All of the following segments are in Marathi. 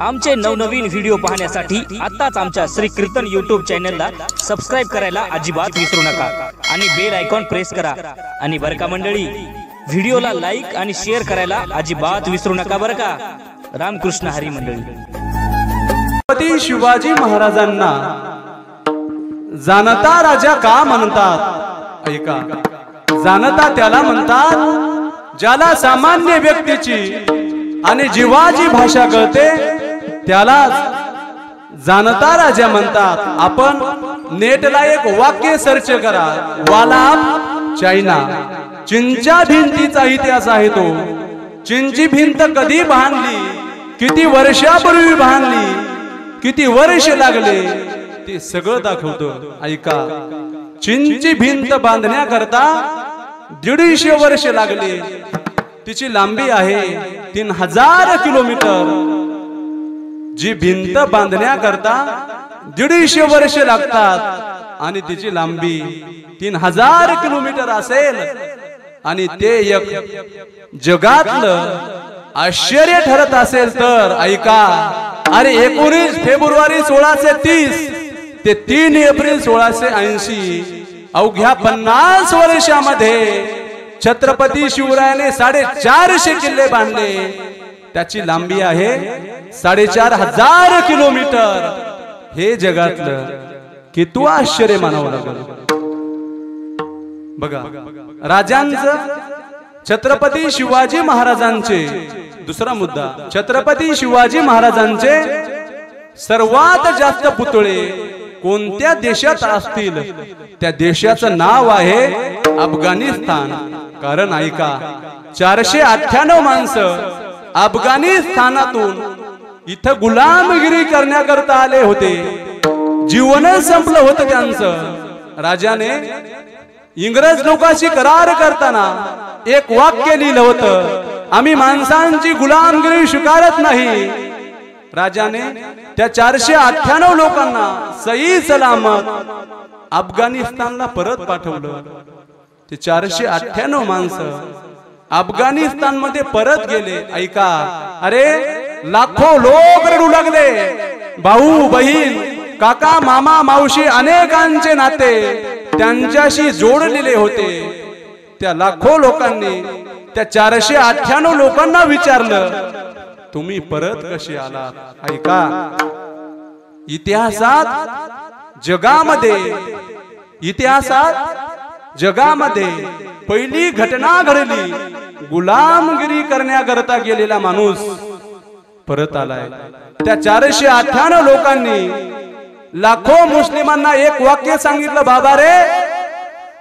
आमचे नवनवीन व्हिडिओ पाहण्यासाठी आताच आमच्या श्री कीर्तन YouTube चॅनलला सबस्क्राइब करायला अजिबात विसरू नका आणि बेल आयकॉन प्रेस करा। आणि बरं का मंडळी, व्हिडिओला लाईक आणि शेअर करायला अजिबात विसरू नका बरं का। रामकृष्ण हरी मंडळी। छत्रपती शिवाजी महाराजांना जाणता राजा का म्हणतात? ऐका, जाणता त्याला म्हणतात ज्याला सामान्य व्यक्तीची आणि जीवाची भाषा कळते त्याला जाणता राजा म्हणतात। आपण नेटला एक वाक्य सर्च करा, वालाप चायना, चीनच्या भिंतीचा इतिहास आहे तो। चीनची भिंत कधी बांधली, किती वर्षापूर्वी बांधली, किती वर्ष लागले ते सगळं दाखवतो। ऐका, चीनची भिंत बांधण्याकरता 150 वर्ष लागले। तिची लांबी आहे 3000 किलोमीटर। जी भिंत बांधण्याकरता 150 वर्ष लागतात आणि तिची लांबी 3000 किलोमीटर असेल आणि ते एक जगातलं आश्चर्य ठरत असेल तर ऐका, अरे 19 फेब्रुवारी 1630 ते 3 एप्रिल 1680 अवघ्या 50 वर्षामध्ये छत्रपती शिवरायाने 450 किल्ले बांधले। त्याची लांबी आहे 4500 किलोमीटर। हे जगातलं किती आश्चर्य मानावं लागेल बघा। राजांचं छत्रपती शिवाजी महाराजांचे दुसरा मुद्दा, छत्रपती शिवाजी महाराजांचे सर्वात जास्त पुतळे कोणत्या देशात असतील त्या देशाचं नाव आहे अफगाणिस्तान। कारण ऐका, 498 माणसं अफगाणिस्तानातून इथं गुलामगिरी करण्याकरता आले होते। जीवन संपलं होतं त्यांचं। राजाने इंग्रज लोकांशी करार करताना एक वाक्य लिहिलं होतं, आम्ही माणसांची गुलामगिरी स्वीकारत नाही। राजाने त्या 498 लोकांना सही सलामत अफगाणिस्तानला परत पाठवलं। ते 498 माणसं अफगाणिस्तान मध्ये परत गेले। ऐका, अरे लाखो लोक रडू लागले। भाऊ बहीण, काका मामा मावशी अनेकांचे नाते त्यांच्याशी जोडलेले होते। त्या लाखो लोकांनी त्या 498 लोकांना विचारलं, तुम्ही परत कसे आलात? ऐका, इतिहासात जगामध्ये पहिली घटना घडली, गुलामगिरी करण्याकरता गेलेला माणूस परत आलाय। त्या 498 लोकांनी लाखो मुस्लिमांना एक वाक्य सांगितलं, बाबा रे,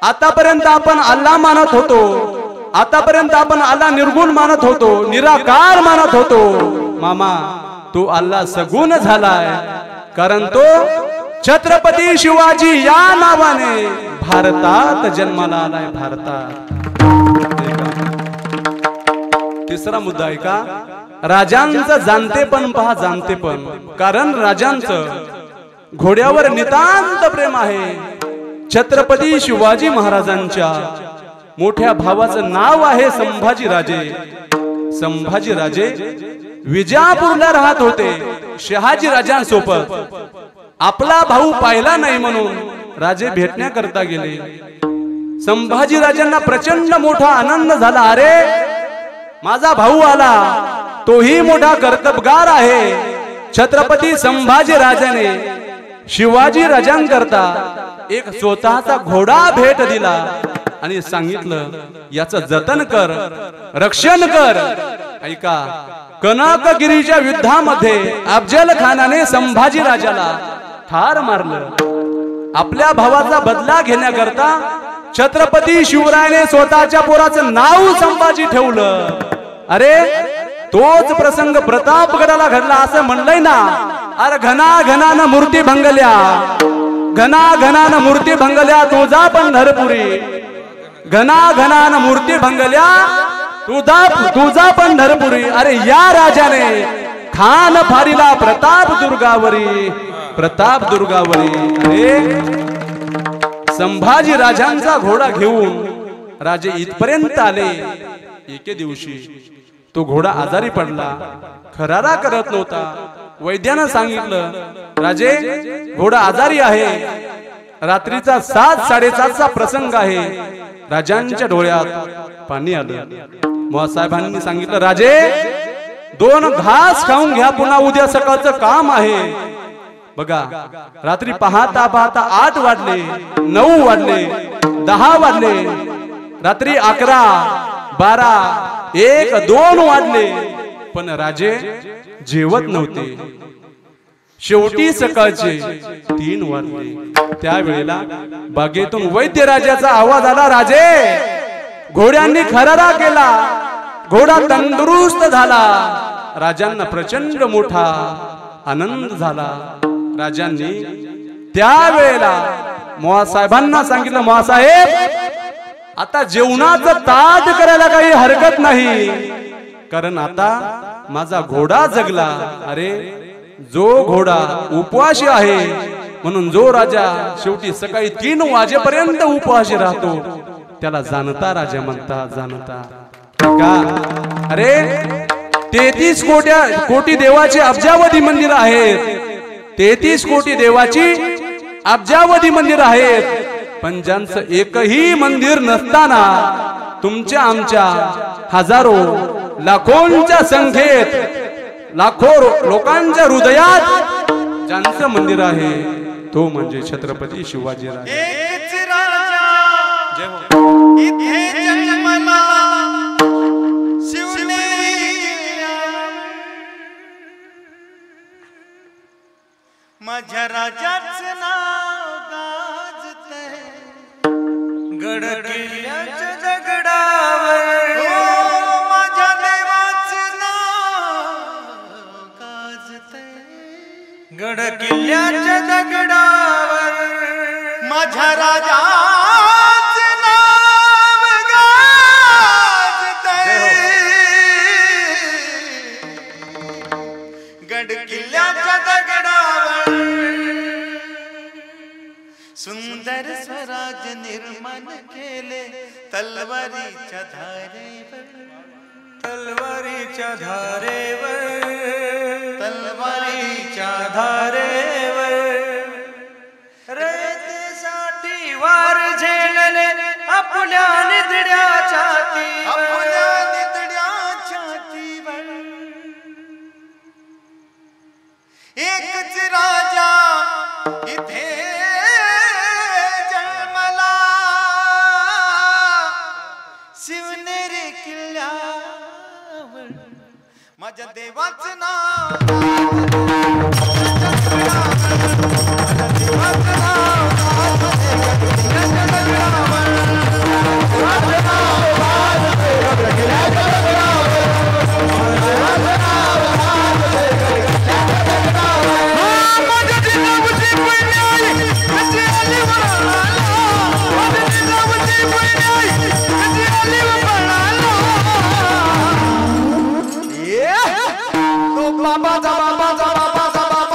आतापर्यंत आपण अल्लाह मानत होतो, आतापर्यंत आपण अल्लाह निर्गुण मानत होतो, निराकार मानत होतो। मामा, तो अल्लाह सगुण झालाय, कारण तो छत्रपती शिवाजी या नावाने भारतात जन्माला आलाय, भारतात। तिसरा मुद्दा ऐका, राजांचं जाणतेपण पहा, जाणतेपण। कारण राजांचं घोड्यावर नितांत प्रेम आहे। छत्रपती शिवाजी महाराजांच्या मोठ्या भावाचं नाव आहे संभाजीराजे। संभाजीराजे विजापूरला राहत होते शहाजी राजांसोबत। आपला भाऊ पाहिला नाही म्हणून राजे भेटण्याकरता गेले। संभाजी राजांना प्रचंड मोठा आनंद झाला, अरे माझा भाऊ आला, तोही मोठा कर्तबगार आहे। छत्रपती संभाजी राजाने शिवाजी राजांकरता एक स्वतःचा घोडा भेट दिला आणि सांगितलं, याचं जतन कर, रक्षण कर। ऐका, कनकगिरीच्या युद्धामध्ये अफजल खानाने संभाजी राजाला ठार मारलं। आपल्या भावाचा बदला घेण्याकरता छत्रपती शिवरायाने स्वतःच्या पोराचं नाव संभाजी ठेवलं। अरे तोच प्रसंग प्रतापगडाला घडला असं म्हणलंय ना, अरे घनाघनानं मूर्ती भंगल्या, घनाघनानं मूर्ती भंगल्या तुझा पंढरपुरी, घनाघनानं मूर्ती भंगल्या तुझा पंढरपुरी। अरे या राजाने खान फारीला प्रताप दुर्गावरी, प्रताप दुर्गावरी। अरे संभाजी राजांचा घोडा घेऊन राजे इथपर्यंत आले। एके दिवशी तो घोडा आजारी पडला, खरारा करत नव्हता। वैद्यानं सांगितलं, राजे घोडा आजारी आहे, रात्रीचा 7-7:30चा प्रसंग आहे. राजांच्या डोळ्यात पाणी आलं. मोसाहेबांनी सांगितलं, राजे 2 घास खाऊन घ्या, पुन्हा उद्या सकाळचं काम आहे. बघा रात्री पाहता पाहता 8 वाजले, 9 वाजले, 10 वाजले, रात्री 11, 12, 1, 2 वाजले, पण राजे जेवत नव्हते. शेवटी सकाळचे 3 वाजले. त्यावेळेला बागेतून वैद्य राजाचा आवाज आला, राजे घोड्यांनी खरारा केला, घोडा तंदुरुस्त झाला. राजांना प्रचंड मोठा आनंद झाला. राजांनी त्यावेळेला मोसाहेबांना सांगितलं, मोसाहेब आता जेवणाचं ताट करायला काही हरकत नाही, कारण आता माझा घोडा जगला. अरे जो घोडा उपवाशी आहे, म्हणून जो राजा शेवटी सकाळी 3 वाजेपर्यंत उपवाशी राहतो त्याला जाणता राजा म्हणतात. जाणता का? अरे 33 कोटी देवाची अब्जावधी मंदिर आहेत. 33 कोटी देवाची अब्जावधी मंदिर आहेत, पण ज्यांचं एकही मंदिर नसताना तुमच्या आमच्या हजारो लाखोंच्या संख्येत लाखो लोकांच्या हृदयात ज्यांचं मंदिर आहे तो म्हणजे छत्रपती शिवाजीराजे. माझ्या राजाचं नाव गाजतंय गड किल्ल्याच्या दगडावर, माझ्या देवाचं नाव गाजतंय गड किल्ल्याच्या दगडावर, माझ्या राजाचं नाव गाजतंय गड किल्ल्याच्या दगडावर. सुंदर स्वराज निर्माण केले तलवारीच्या धारेवर, तलवारीच्या धारेवर, तलवारीच्या धारेवर. रयतेसाठी वार झेलले आपल्या निधड्या छातीवर, आपल्या निधड्या छातीवर. एकच राजा इथे जन्मला, शिवनेरी किल्ल्यावर, माझ्या देवाचं नाव, माझ्या देवाचं नाव बाबा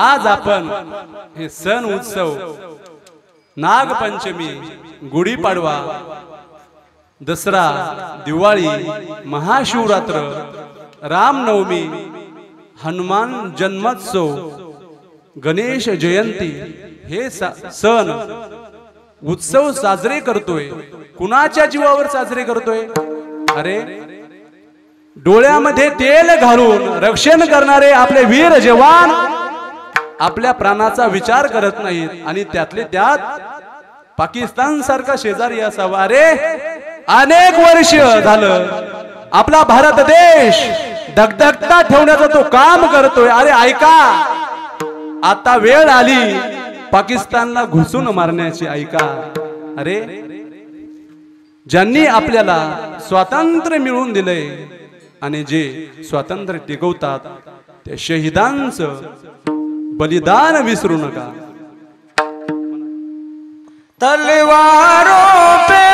आज आपण हे सण उत्सव नागपंचमी, गुढीपाडवा, दसरा, दिवाळी, महाशिवरात्र, रामनवमी, हनुमान जन्मोत्सव, गणेश जयंती हे सण उत्सव साजरे करतोय. कुणाच्या जीवावर साजरे करतोय? अरे डोळ्यामध्ये तेल घालून रक्षण करणारे आपले वीर जवान आपल्या प्राणाचा विचार करत नाहीत आणि त्यातले त्यात पाकिस्तान सारखा शेजारी असावा. अरे अनेक वर्ष झालं आपला भारत देश दगदगता ठेवण्याचा तो काम करतोय. अरे ऐका, आता वेळ आली पाकिस्तानला घुसून मारण्याची. ऐका, अरे ज्यांनी आपल्याला स्वातंत्र्य मिळवून दिले आणि जे स्वातंत्र्य टिकवतात त्या शहीदांचं बलिदान विसरू नका. तलवारों पे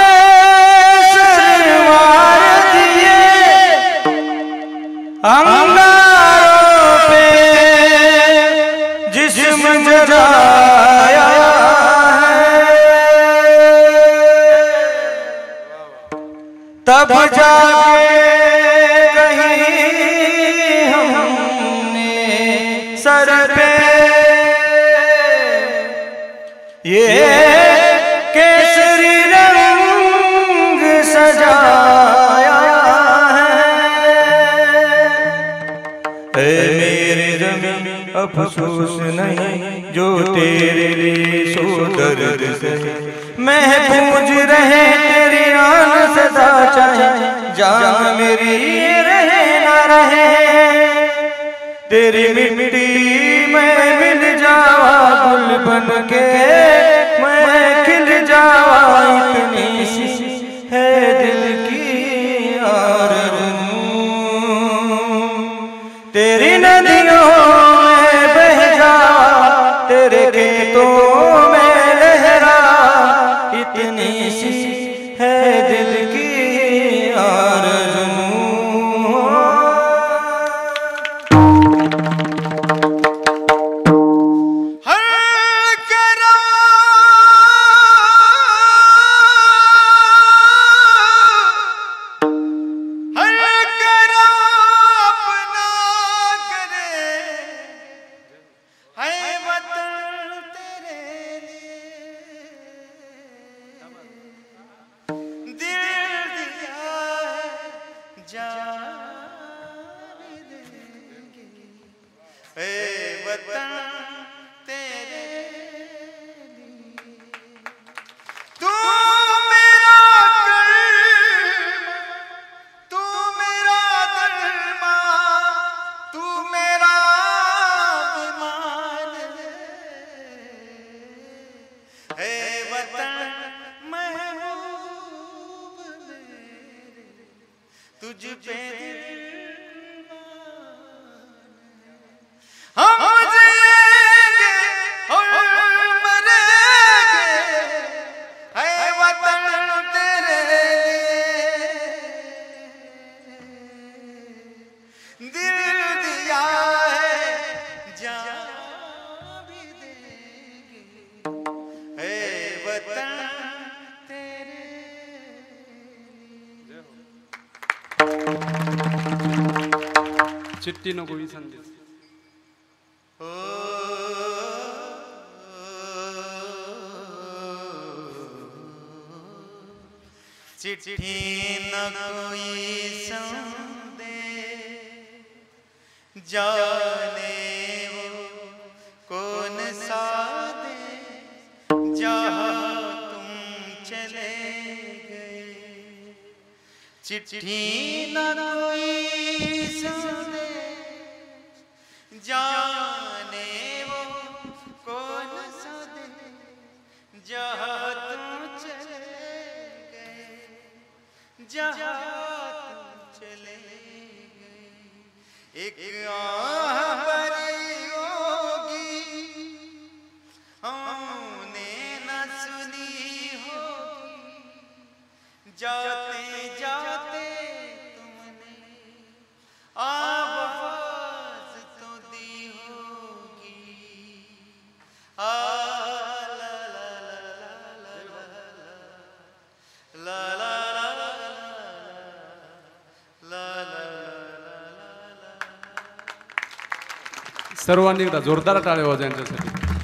सरवार दिए, अंगारों पे जिस्म जलाया है, तब जाके कहीं हमने सर पे ये केसरी रंग सजाया है. मेरे ज़मीं अफसोस नहीं जो तेरे लिए सो दर्द से महफूज रहे तेरी आन सदा, चाहे जान मेरी रहे ना रहे, तेरी मिट्टी में मिल जावा गुल बन के मैं खिल जावा. इतनी सी है दिल की आरज़ू, तेरी नदियों में बह जावा, तेरे खेतों में लहरा. इतनी सी है दिल की आरज़ू. तुझ पे हम जिएंगे हम मरेंगे, है वतन तेरे लिए दिल दिया है, जान भी देंगे, है वतन तेरे चिट्ठी नको ही संदेश. चिट्ठी न कोई संदेश, जाने वो कौन सा देश जहाँ तुम चले गए. चिट्ठी न कोई संदेश, जाने वो कौन सा देश जहाँ तुम चले गए, जहाँ तुम चले गए. एक आह भरी होगी हमने न सुनी होगी, जाते जाते तुमने आवाज तो दी होगी. सर्वांनी एकदा जोरदार टाळ्या वाजवा यांच्यासाठी.